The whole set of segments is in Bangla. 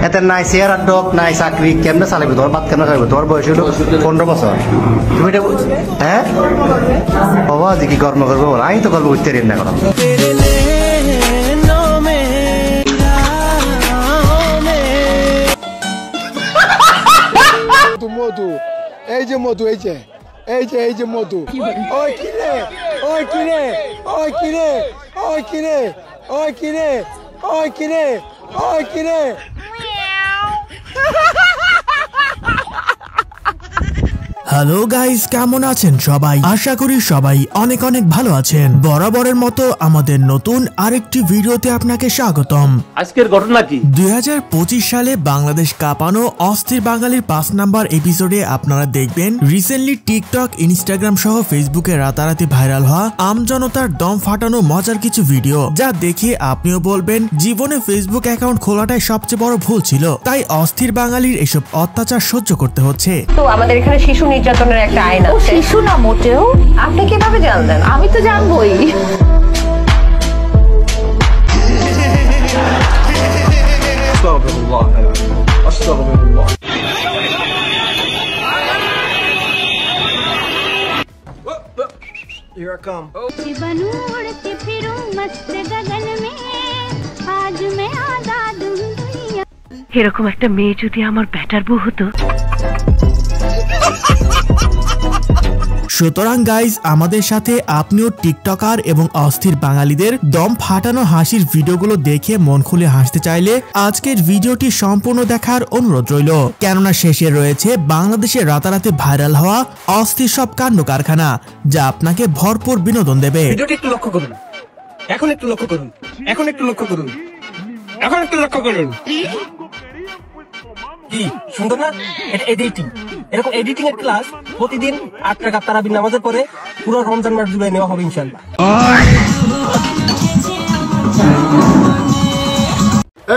এতে নাই চেয়ার ডক নাই চাকরি কেমনে চালাবি তোমার বাদ কেমনে খাইব তোমার বয়স হলো 15 বছর তুমি এটা হ্যাঁ বাবা যে কি কর্ম করবো আমি তো করবো উঠতে রেন না করা মধু এই যে মধু এই যে মধু ওই কিরে ওই কিরে ওই কিরে ওই কিরে ওই কিরে ওই কিরে ওই কিরে হ্যালো গাইস, কেমন আছেন সবাই? আশা করি সবাই অনেক অনেক ভালো আছেন। বরাবরের মতো আমাদের নতুন আরেকটি ভিডিওতে আপনাকে স্বাগতম। আজকের ঘটনা কি? 2025 সালে বাংলাদেশ কাঁপানো অস্থির বাঙালির 5 নাম্বার এপিসোডে আপনারা দেখবেন রিসেন্টলি টিকটক, ইনস্টাগ্রাম সহ ফেসবুকে রাতারাতি ভাইরাল হওয়া আমজনতার দম ফাটানো মজার কিছু ভিডিও, যা দেখে আপনিও বলবেন জীবনে ফেসবুক অ্যাকাউন্ট খোলাটাই সবচেয়ে বড় ভুল ছিল। তাই অস্থির বাঙালির এসব অত্যাচার সহ্য করতে হচ্ছে। তো আমাদের এখানে শিশু নির্যাতনের একটা আইন আছে। শিশু না মোটেও। আপনি কিভাবে জানলেন? আমি তো জানবই। Here I come. এরকম একটা মেয়ে যদি আমার ব্যাটার বউ হতো। সুতরাং গাইজ, আমাদের সাথে আপনিও টিকটকার এবং অস্থির বাঙালিদের দম ফাটানো হাসির ভিডিওগুলো দেখে মন খুলে হাসতে চাইলে আজকের ভিডিওটি সম্পূর্ণ দেখার অনুরোধ রইল, কেননা শেষে রয়েছে বাংলাদেশে রাতারাতি ভাইরাল হওয়া অস্থির সব কাণ্ড কারখানা, যা আপনাকে ভরপুর বিনোদন দেবে। ভিডিওটি একটু লক্ষ্য করুন, এখন একটু লক্ষ্য করুন, এখন একটু লক্ষ্য করুন, এখন একটু লক্ষ্য করুন। কি সুন্দর না? এটা এডিটিং। এরকম এডিটিং এর ক্লাস প্রতিদিন 8 রাকাত তারাবির নামাজের পরে পুরো রমজান মাস জুড়ে নেওয়া হবে ইনশাআল্লাহ।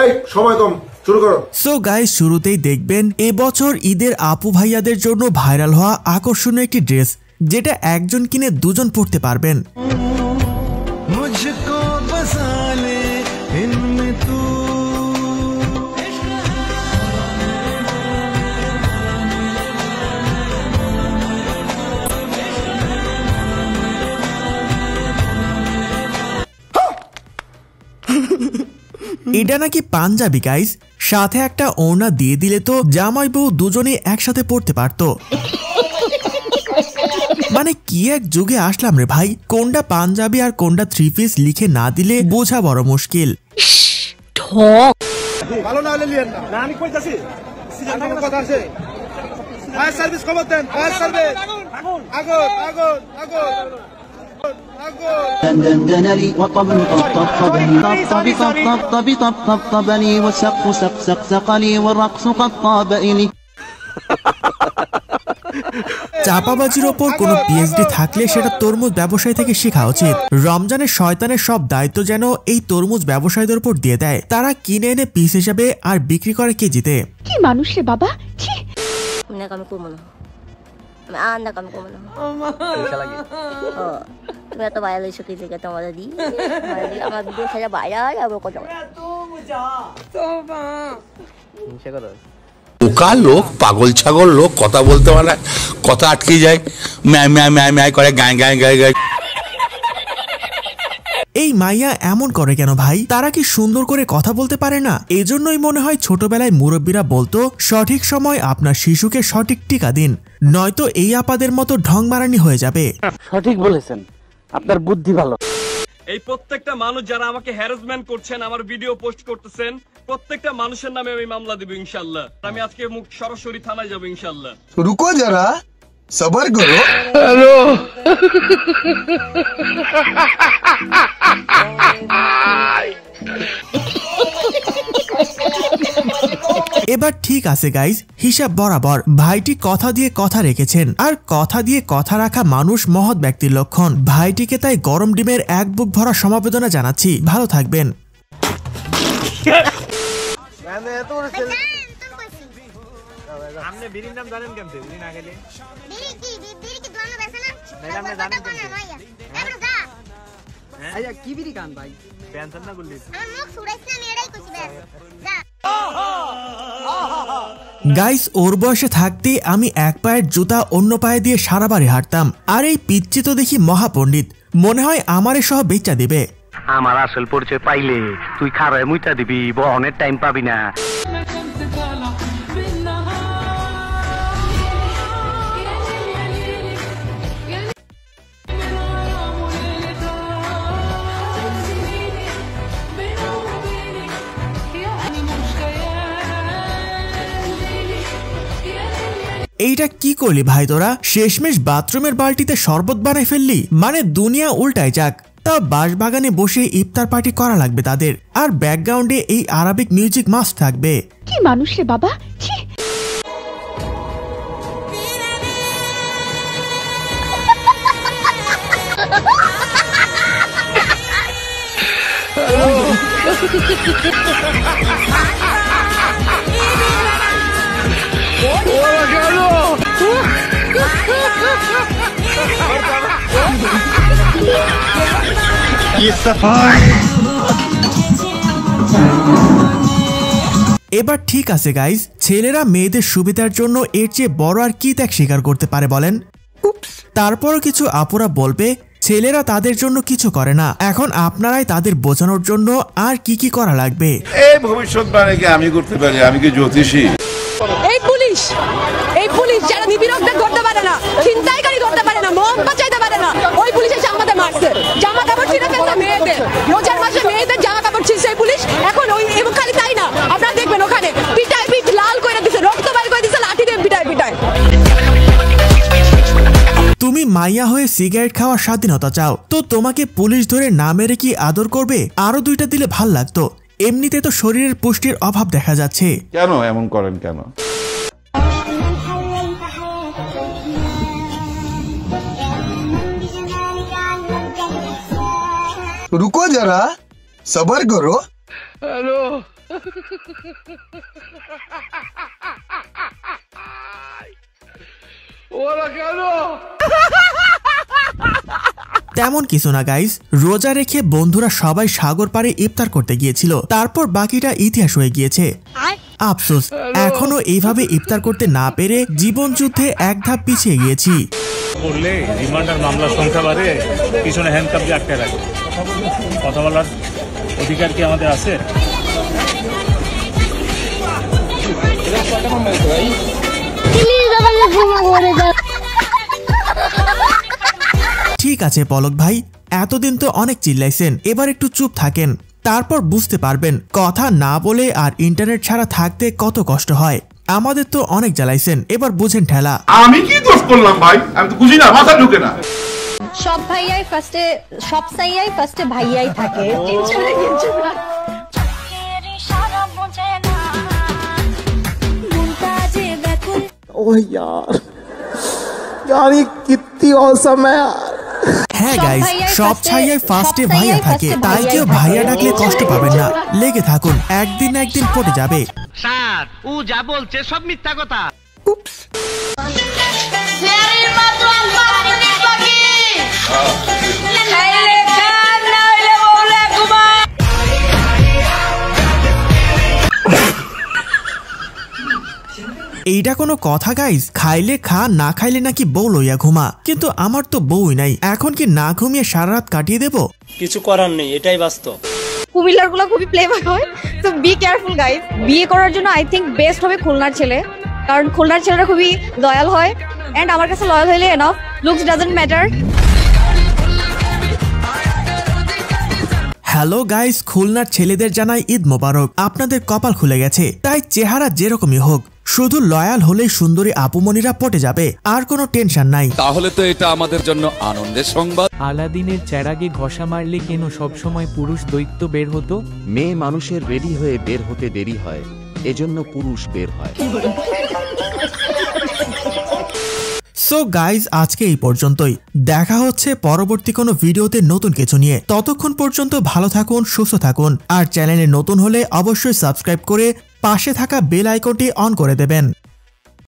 এই সময় কম, শুরু করো। সো গাইস, শুরুতেই দেখবেন এবছর ঈদের আপু ভাইয়াদের জন্য ভাইরাল হওয়া আকর্ষণীয় একটি ড্রেস, যেটা একজন কিনে দুজন পরতে পারবেন। এটা নাকি পাঞ্জাবি গাইস, সাথে একটা ওড়না দিয়ে দিলে তো জামাই বউ দুজনে একসাথে পড়তে পারতো। মানে কি এক যুগে আসলাম রে ভাই, কোনটা পাঞ্জাবি আর কোনটা 3 পিস লিখে না দিলে বোঝা বড় মুশকিল। ভালো না হলে লিয়েন না, আমি কইতাছি সিজন থেকে কথা আছে। ফায়ার সার্ভিস খবর দেন, ফায়ার সার্ভিস আগুন আগুন আগুন আগুন دندنلي وطبل طبطبني طبطبي طبطبي طبطبني والسقف سقسقني والرقص قد طابني। চাপাবাজির ওপর কোনো পিএইচডি থাকলে সেটা তরমুজ ব্যবসায়ী থেকে শেখা উচিত। রমজানের শয়তানের সব দায়িত্ব যেন এই তরমুজ ব্যবসায়ীদের উপর দিয়ে দেয়। তারা কিনে এনে পিস হিসাবে আর বিক্রি করে কেজিতে। কি মানুষ রে বাবা, ছি। anda kami kumano. Isa lagi. Oh. Kaya to viral isu kita kita wala di. Mali ang video saya viral abo ko jaw. তোবা হিংসা করো। বোকা লোক, পাগল ছাগল লোক, কথা বলতে পারে, কথা আটকে যায়, ম্যায় ম্যায় ম্যায় ম্যায় করে গায় গায় গায় গায়। এই মাইয়া এমন করে কেন ভাই? তারা কি সুন্দর করে কথা বলতে পারে না? এজন্যই মনে হয় ছোটবেলায় মুরব্বীরা বলতো সঠিক সময় আপনার শিশুকে সঠিক টিকা দিন, নয়তো এই আপাদের মতো ঢং মারানি হয়ে যাবে। সঠিক বলেছেন, আপনার বুদ্ধি ভালো। এই প্রত্যেকটা মানুষ যারা আমাকে হ্যারাসমেন্ট করছেন, আমার ভিডিও পোস্ট করতেছেন, প্রত্যেকটা মানুষের নামে আমি মামলা দেব ইনশাআল্লাহ। আমি আজকে মুখ সরাসরি থানায় যাব ইনশাআল্লাহ। রুকো যারা, সবার করো। হ্যালো। এবার ঠিক আছে গাইজ, হিসাব বরাবর। ভাইটি কথা দিয়ে কথা রেখেছেন, আর কথা দিয়ে কথা রাখা মানুষ মহৎ ব্যক্তির লক্ষণ। ভাইটিকে তাই গরম ডিমের এক বুক ভরা সমবেদনা জানাচ্ছি। ভালো থাকবেন। আপনি বিড়ির নাম জানেন কেমতে? বিড়ি না খেলে বিড়ি কি দোনো বেছে না? আপনি জানেন কেমতে? আচ্ছা কি বিড়ি কান ভাই? পেনশন না গুলি আমার মুখ ছুড়াইছ না, আমি এটাই কইছি। যা গাইস ওর বয়সে থাকতে আমি এক পায়ের জুতা অন্য পায়ে দিয়ে সারা বাড়ি হাঁটতাম, আর এই পিচ্চি তো দেখি মহাপণ্ডিত, মনে হয় আমারে সহ বেচা দিবে। আমার আসল পরিচয় পাইলে তুই খারায় মুইটা দিবি, বহনের টাইম পাবি না। এইটা কি করলি ভাই তোরা? শেষমেশ বাথরুমের বালতিতে শরবত বানাই ফেললি, মানে দুনিয়া উল্টায় যাক। তা বাঁশবাগানে বসে ইফতার পার্টি করা লাগবে তাদের, আর ব্যাকগ্রাউন্ডে এই আরবিক মিউজিক মাস্ট থাকবে। কি মানুষ রে বাবা, ছি। এবার ঠিক আছে গাইজ, ছেলেরা মেয়েদের সুবিধার জন্য এর চেয়ে বড় আর কি ত্যাগ স্বীকার করতে পারে বলেন? তারপরও কিছু আপুরা বলবে ছেলেরা তাদের জন্য কিছু করে না, এখন আপনারাই তাদের বোঝানোর জন্য আর কি কি করা লাগবে। এই ভবিষ্যৎবাণীকে আমি করতে পারি, আমি কি জ্যোতিষী? এই পুলিশ যারা নিবিড়কদের ধরতে পারে না, ছিনতাইকারী ধরতে পারে না, মদ বাঁচাইতে পারে না, ওই পুলিশ এসে আমাদের মারছে, জামা কাপড় ছিঁড়ে ফেলছে মেয়েদের, রোজার মাসে মেয়েদের জামা কাপড় ছিঁড়ছে এই পুলিশ। এখন ওই এবং খালি তাই না, আপনারা দেখবেন ওখানে পিটাই পিট লাল করে দিছে, রক্ত বাইর করে দিছে, লাঠি দিয়ে পিটাই। তুমি মাইয়া হয়ে সিগারেট খাওয়ার স্বাধীনতা চাও, তো তোমাকে পুলিশ ধরে না মেরে কি আদর করবে? আরো দুইটা দিলে ভাল লাগতো। এমনিতে তো শরীরের পুষ্টির অভাব দেখা যাচ্ছে। কেন এমন করেন কেন? रुको जरा, सबर करो। हेलो ওরা কেন? তেমন কিছু না গাইস, রোজা রেখে বন্ধুরা সবাই সাগর পাড়ে ইফতার করতে গিয়েছিল, তারপর বাকিটা ইতিহাস হয়ে গিয়েছে। আফসোস, এখনো এইভাবে ইফতার করতে না পেরে জীবন যুদ্ধে এক ধাপ পিছিয়ে গিয়েছি। করলে রিমান্ডার মামলার সংখ্যা বাড়ে, পিছনে হ্যান্ডকাপ দিয়ে আটকে রাখে। কথা বলার অধিকার কি আমাদের আছে? ঠিক আছে পলক ভাই, এতদিন তো অনেক চিল্লাইছেন, এবার একটু চুপ থাকেন, তারপর বুঝতে পারবেন কথা না বলে আর ইন্টারনেট ছাড়া থাকতে কত কষ্ট হয়। আমাদের তো অনেক জ্বালাইছেন, এবার বুঝেন ঠেলা। আমি কি দোষ করলাম ভাই? আমি তো বুঝি না, মাথা ঢুকে না। সব ভাইয়াই ফার্স্টে ভাইয়াই থাকে। হ্যাঁ গাইস, সব ছাইয়ায় ফার্স্টে ভাইয়া থাকে, তাই কেউ ভাইয়া ডাকলে কষ্ট পাবেন না, লেগে থাকুন, একদিন না একদিন পড়ে যাবে। স্যার ও যা বলছে সব মিথ্যা কথা। এইটা কোনো কথা গাইস? খাইলে খা, না খাইলে নাকি বউ লইয়া ঘুমা, কিন্তু আমার তো বউই নাই, এখন কি না ঘুমিয়ে সারা রাত কাটিয়ে দেব? কিছু করার নেই, এটাই বাস্তব। কুমিল্লার গুলো খুবই প্লেবার হয়, তো বি কেয়ারফুল গাইস। বিয়ে করার জন্য আই থিঙ্ক বেস্ট হবে খুলনার ছেলে, কারণ খুলনার ছেলেরা খুবই লয়াল হয়, এন্ড আমার কাছে লয়াল হইলে enough, looks doesn't matter. Hello guys, খুলনার ছেলেদের জানাই ঈদ মোবারক। আপনাদের কপাল খুলে গেছে, তাই চেহারা যেরকমই হোক, শুধু লয়াল হলেই সুন্দরী আপুমনিরা পটে যাবে, আর কোনো টেনশন নাই। তাহলে তো এটা আমাদের জন্য আনন্দের সংবাদ। আলাদিনের চেরাগে ঘষা মারলে কেন সবসময় পুরুষ দৈত্য বের হতো? মেয়ে মানুষের রেডি হয়ে বের হতে দেরি হয়, এজন্য পুরুষ বের হয়। সো গাইজ, আজকে এই পর্যন্তই, দেখা হচ্ছে পরবর্তী কোনো ভিডিওতে নতুন কিছু নিয়ে। ততক্ষণ পর্যন্ত ভালো থাকুন, সুস্থ থাকুন, আর চ্যানেলে নতুন হলে অবশ্যই সাবস্ক্রাইব করে পাশে থাকা বেল আইকনটি অন করে দেবেন।